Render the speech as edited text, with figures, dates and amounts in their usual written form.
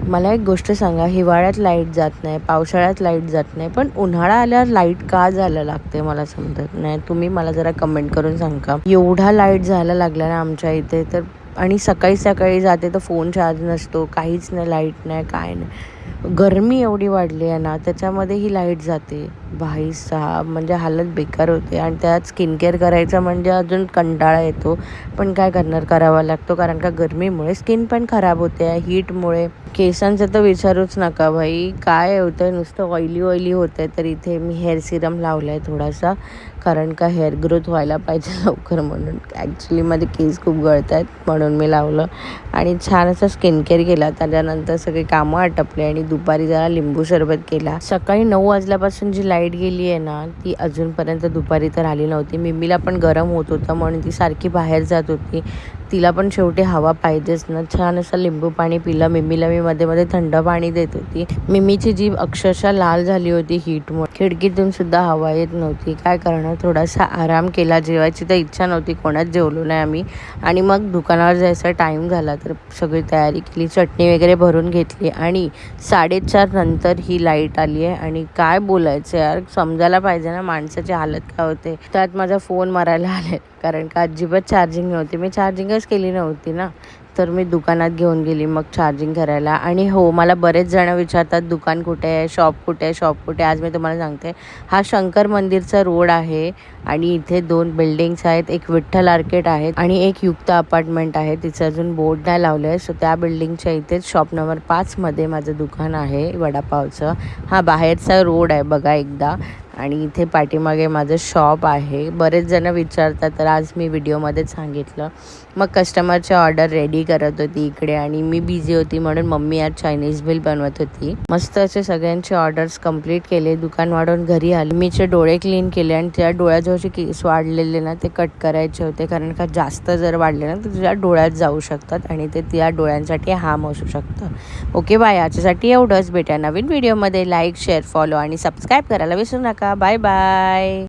मला एक गोष्ट सांगा, हिवाळ्यात लाईट जात नाही, पावसाळ्यात लाईट जात नाही, पण उन्हाळा आल्यावर लाईट का जायला लागते मला समजत नाही. तुम्ही मला जरा कमेंट करून सांगा. एवढा लाईट जायला लागला ना आमच्या इथे तर. आणि सकाळी सकाळी जाते तर फोन चार्ज नसतो, काहीच नाही, लाईट नाही, काय नाही. गरमी एवढी वाढली आहे ना, त्याच्यामध्ये ही लाईट जाते. भाई साहब, म्हणजे हालत बेकार होते. आणि त्यात स्किन केअर करायचं म्हणजे अजून कंटाळा येतो, पण काय करणार, करावा लागतो. कारण का गरमीमुळे स्किन पण खराब होते, हीटमुळे. केसांचं तर विचारूच नका भाई, काय होतं, नुसतं ऑइली ऑइली होतं आहे. तर इथे मी हेअर सिरम लावला आहे थोडासा, कारण का हेअर ग्रोथ व्हायला पाहिजे लवकर म्हणून. ॲक्च्युली माझे केस खूप गळत आहेत म्हणून मी लावलं. आणि छान असं स्किन केअर केला. त्याच्यानंतर सगळी कामं आटपली आणि दुपारी जरा लिंबू सरबत केला. सकाळी 9 वाजल्यापासून जी लाईट गेली आहे ना, ती अजूनपर्यंत दुपारी तर आली नव्हती. मिमीला पण गरम होत होतं म्हणून ती सारखी बाहेर जात होती. तिला पण शेवटी हवा पाहिजेच ना. छान असं लिंबू पाणी पिलं. मिमीला मी मध्ये मध्ये थंड पाणी देत होती. मिमीची जीभ अक्षरशः लाल झाली होती हीटमुळे. खिडकीतून सुद्धा हवा येत नव्हती. काय करणार, थोडासा आराम केला. जेवायची तर इच्छा नव्हती, कोणाच जेवलो नाही आम्ही. आणि मग दुकानावर जायचा टाईम झाला तर सगळी तयारी केली, चटणी वगैरे भरून घेतली. आणि 4:30 नंतर ही लाईट आली आहे. आणि काय बोलायचं यार, समजायला पाहिजे ना माणसाची हालत काय होते. त्यात माझा फोन मारायला आले, कारण का अजिबात चार्जिंग नव्हती. मी चार्जिंगच केली नव्हती ना, तर मी दुकानात घेऊन गेली मग चार्जिंग करायला. आणि हो, मला बरेच जण विचारतात दुकान कुठे आहे, शॉप कुठे आहे, शॉप कुठे आहे. आज मी तुम्हाला सांगते, हा शंकर मंदिरचा रोड आहे. आणि इथे 2 बिल्डिंग्स आहेत, एक विठ्ठल आर्केड आहे आणि एक युक्त अपार्टमेंट आहे. तिचं अजून बोर्ड नाही लावलं आहे. सो त्या बिल्डिंगच्या इथेच शॉप नंबर 5मध्ये माझं दुकान आहे वडापावचं. हा बाहेरचा रोड आहे बघा एकदा. आणि इथे पाठीमागे माझं शॉप आहे. बरेच जण विचारतात, तर आज मी व्हिडिओमध्येच सांगितलं. मग कस्टमरची ऑर्डर रेडी करत होती इकडे, आणि मी बिझी होती म्हणून मम्मी आज चायनीज बिल बनवत होती. मस्त असे सगळ्यांचे ऑर्डर्स कंप्लीट केले. दुकान वाढवून घरी आले. मीचे डोळे क्लीन केले आणि त्या डोळ्याजवळचे केस वाढलेले ना ते कट करायचे होते, कारण का जास्त जर वाढले ना तर तुझ्या डोळ्यात जाऊ शकतात आणि ते त्या डोळ्यांसाठी हार्म असू शकतं. ओके बाय, याच्यासाठी एवढंच. भेटा नवीन व्हिडिओमध्ये. लाईक, शेअर, फॉलो आणि सबस्क्राईब करायला विसरू नका. Bye bye.